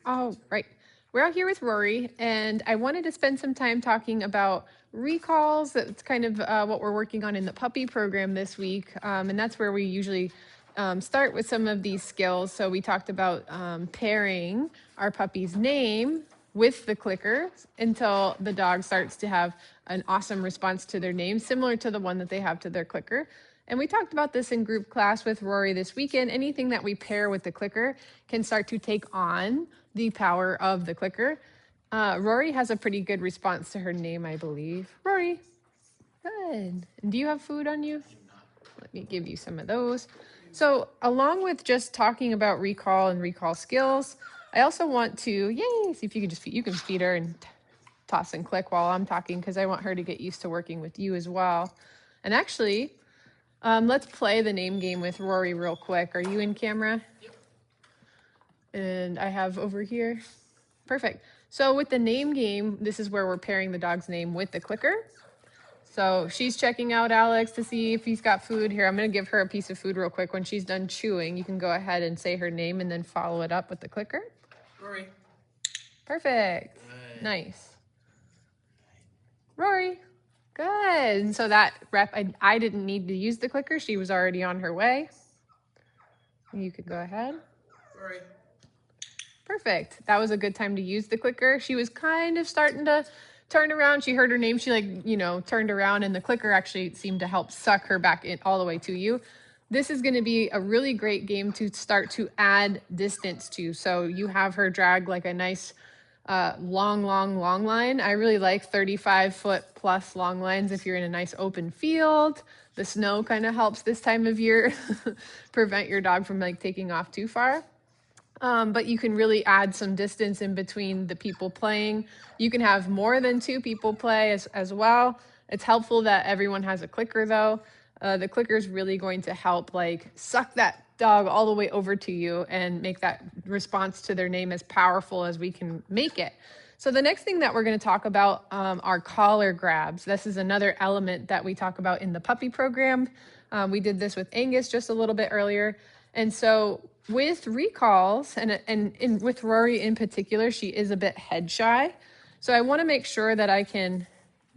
All right. We're out here with Rory, and I wanted to spend some time talking about recalls. That's kind of what we're working on in the puppy program this week. And that's where we usually start with some of these skills. So we talked about pairing our puppy's name with the clicker until the dog starts to have an awesome response to their name, similar to the one that they have to their clicker. And we talked about this in group class with Rory this weekend. Anything that we pair with the clicker can start to take on the power of the clicker. Rory has a pretty good response to her name, I believe. Rory, good. And do you have food on you? Let me give you some of those. So along with just talking about recall and recall skills, I also want to, yay, see if you can you can feed her and toss and click while I'm talking, because I want her to get used to working with you as well. And actually, let's play the name game with Rory real quick. Are you in camera? Yep. And I have over here. Perfect. So with the name game, this is where we're pairing the dog's name with the clicker. So she's checking out Alex to see if he's got food. Here, I'm going to give her a piece of food real quick. When she's done chewing, you can go ahead and say her name and then follow it up with the clicker. Rory. Perfect. Good. Nice. Rory. Good. And so that rep, I didn't need to use the clicker. She was already on her way. You could go ahead. Rory. Perfect. That was a good time to use the clicker. She was kind of starting to turn around. She heard her name. She turned around, and the clicker actually seemed to help suck her back in all the way to you. This is going to be a really great game to start to add distance to. So you have her drag like a nice long line. I really like 35-foot plus long lines if you're in a nice open field. The snow kind of helps this time of year prevent your dog from taking off too far. But you can really add some distance in between the people playing. You can have more than 2 people play as well. It's helpful that everyone has a clicker though. The clicker is really going to help suck that dog all the way over to you and make that response to their name as powerful as we can make it. So the next thing that we're going to talk about are collar grabs. This is another element that we talk about in the puppy program. We did this with Angus just a little bit earlier. And so with recalls, and with Rory in particular, she is a bit head shy. So I want to make sure that I can,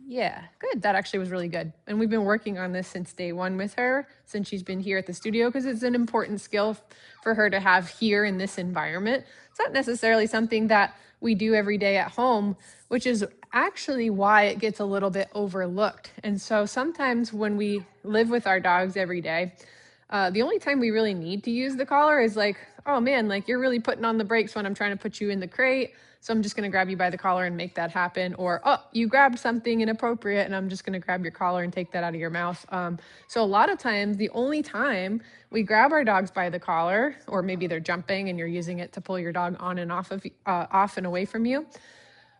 yeah, good. That actually was really good. And we've been working on this since day 1 with her, since she's been here at the studio, because it's an important skill for her to have here in this environment. It's not necessarily something that we do every day at home, which is actually why it gets a little bit overlooked. And so sometimes when we live with our dogs every day, the only time we really need to use the collar is oh man, you're really putting on the brakes when I'm trying to put you in the crate. So I'm just going to grab you by the collar and make that happen. Or, oh, you grabbed something inappropriate and I'm just going to grab your collar and take that out of your mouth. So a lot of times, the only time we grab our dogs by the collar, or maybe they're jumping and you're using it to pull your dog on and off and away from you.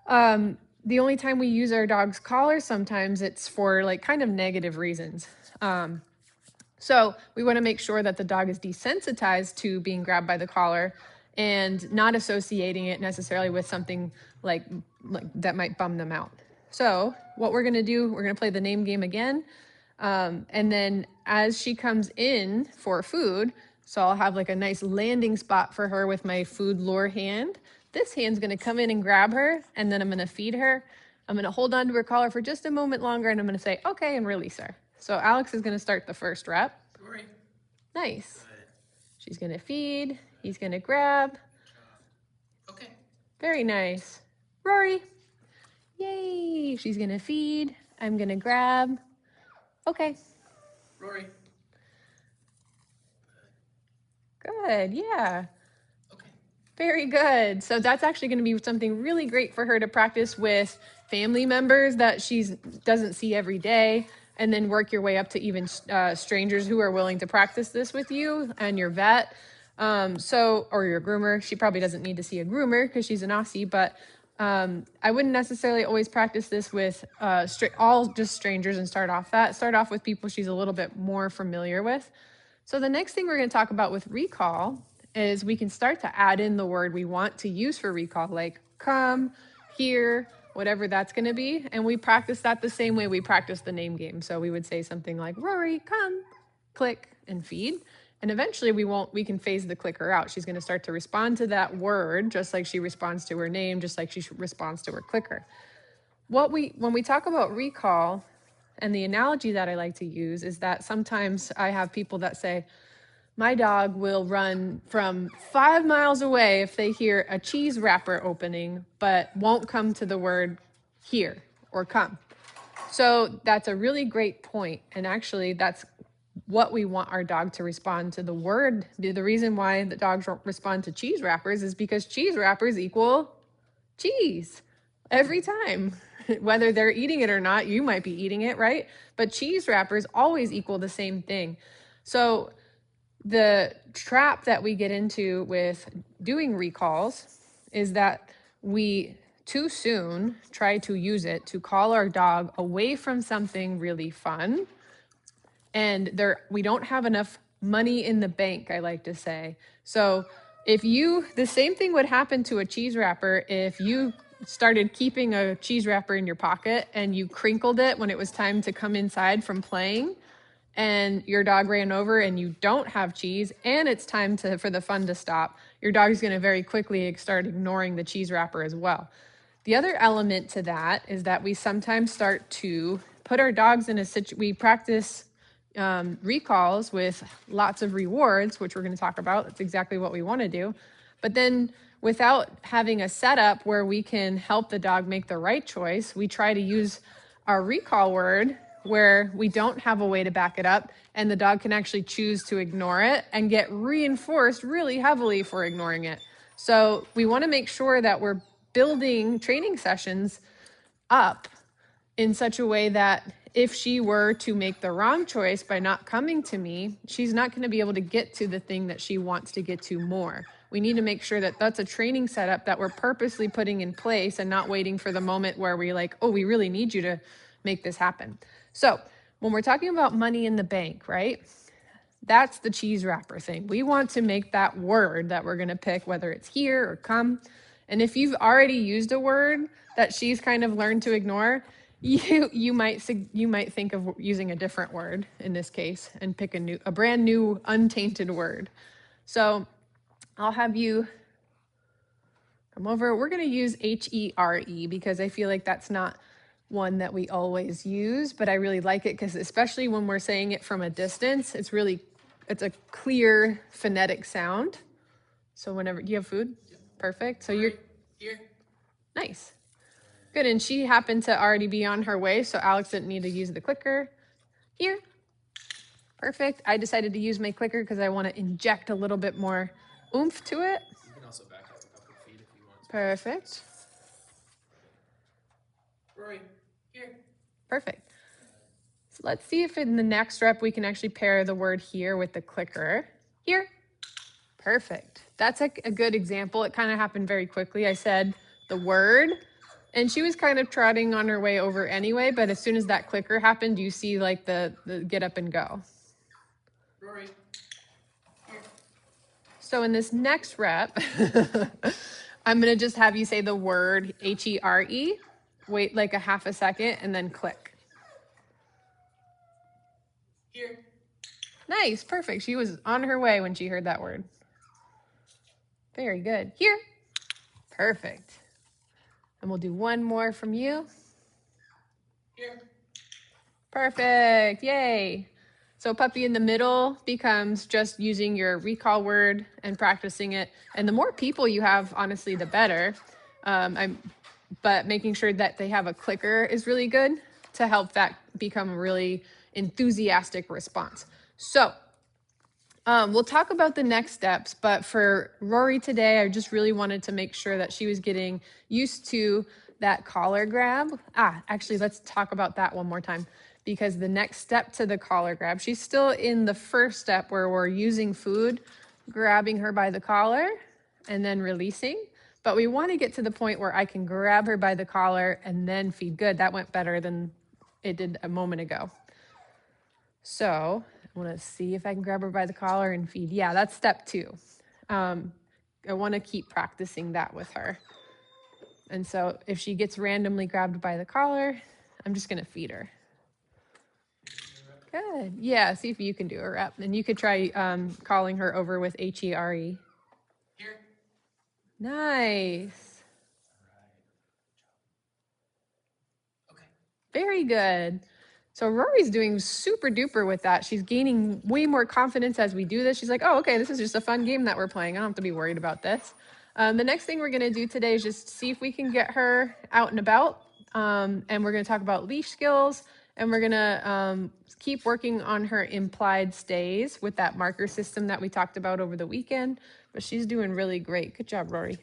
The only time we use our dog's collar, sometimes it's for kind of negative reasons. So we want to make sure that the dog is desensitized to being grabbed by the collar and not associating it necessarily with something like that might bum them out. So what we're going to do, we're going to play the name game again. And then as she comes in for food, so I'll have a nice landing spot for her with my food lure hand. This hand's going to come in and grab her, and then I'm going to feed her. I'm going to hold on to her collar for just a moment longer, and I'm going to say, okay, and release her. So Alex is going to start the first rep. Rory. Nice. She's going to feed. He's going to grab. Okay. Very nice. Rory. Yay. She's going to feed. I'm going to grab. Okay. Rory. Good. Yeah. Okay. Very good. So that's actually going to be something really great for her to practice with family members that she doesn't see every day. And then work your way up to even strangers who are willing to practice this with you and your vet. Or your groomer. She probably doesn't need to see a groomer because she's an Aussie, but I wouldn't necessarily always practice this with all just strangers and start off with people she's a little bit more familiar with. So the next thing we're going to talk about with recall is we can start to add in the word we want to use for recall, like come, here, whatever that's going to be. And we practice that the same way we practice the name game. So we would say something like, Rory, come, click, and feed. And eventually we can phase the clicker out. She's going to start to respond to that word just like she responds to her name, just like she responds to her clicker. When we talk about recall, and the analogy that I like to use is that sometimes I have people that say, my dog will run from 5 miles away if they hear a cheese wrapper opening, but won't come to the word here or come. So that's a really great point. And actually, that's what we want our dog to respond to the word. The reason why the dogs respond to cheese wrappers is because cheese wrappers equal cheese every time. Whether they're eating it or not, you might be eating it, right? But cheese wrappers always equal the same thing. So the trap that we get into with doing recalls is that we too soon try to use it to call our dog away from something really fun. And we don't have enough money in the bank, I like to say. So the same thing would happen to a cheese wrapper if you started keeping a cheese wrapper in your pocket and you crinkled it when it was time to come inside from playing, and your dog ran over and you don't have cheese and it's time for the fun to stop, your dog's going to very quickly start ignoring the cheese wrapper as well. The other element to that is that we sometimes start to put our dogs in we practice recalls with lots of rewards, which we're going to talk about. That's exactly what we want to do. But then without having a setup where we can help the dog make the right choice, we try to use our recall word where we don't have a way to back it up, and the dog can actually choose to ignore it and get reinforced really heavily for ignoring it. So we want to make sure that we're building training sessions up in such a way that if she were to make the wrong choice by not coming to me, she's not going to be able to get to the thing that she wants to get to more. We need to make sure that that's a training setup that we're purposely putting in place and not waiting for the moment where we we really need you to make this happen. So when we're talking about money in the bank, right? That's the cheese wrapper thing. We want to make that word that we're going to pick, whether it's here or come. And if you've already used a word that she's kind of learned to ignore, you might think of using a different word in this case and pick a brand new untainted word. So I'll have you come over. We're going to use HERE because I feel like that's not one that we always use, but I really like it because especially when we're saying it from a distance, it's a clear phonetic sound. So do you have food? Yep. Perfect. So you're here. Nice. Good. And she happened to already be on her way, so Alex didn't need to use the clicker. Here. Perfect. I decided to use my clicker because I want to inject a little bit more oomph to it. You can also back up a couple feet if you want to. Perfect. Rory, here. Perfect. So let's see if in the next rep we can actually pair the word here with the clicker. Here. Perfect. That's a good example. It kind of happened very quickly. I said the word, and she was kind of trotting on her way over anyway, but as soon as that clicker happened, you see the get up and go. Rory, here. So in this next rep, I'm going to just have you say the word HERE, wait like a half a second, and then click. Here. Nice, perfect. She was on her way when she heard that word. Very good. Here. Perfect. And we'll do one more from you. Here. Perfect. Yay. So puppy in the middle becomes just using your recall word and practicing it. And the more people you have, honestly, the better. But making sure that they have a clicker is really good to help that become a really enthusiastic response. So we'll talk about the next steps, but for Rory today, I just really wanted to make sure that she was getting used to that collar grab. Actually, let's talk about that one more time, because the next step to the collar grab, she's still in the first step where we're using food, grabbing her by the collar and then releasing. But we want to get to the point where I can grab her by the collar and then feed. Good, that went better than it did a moment ago. So I want to see if I can grab her by the collar and feed. Yeah, that's step 2. I want to keep practicing that with her. And so if she gets randomly grabbed by the collar, I'm just going to feed her. Good. Yeah, see if you can do a rep. And you could try calling her over with HERE. Here. Nice. Okay. Very good. So Rory's doing super duper with that. She's gaining way more confidence as we do this. She's like, oh, okay, this is just a fun game that we're playing. I don't have to be worried about this. The next thing we're going to do today is just see if we can get her out and about. And we're going to talk about leash skills. And we're going to keep working on her implied stays with that marker system that we talked about over the weekend. But she's doing really great. Good job, Rory.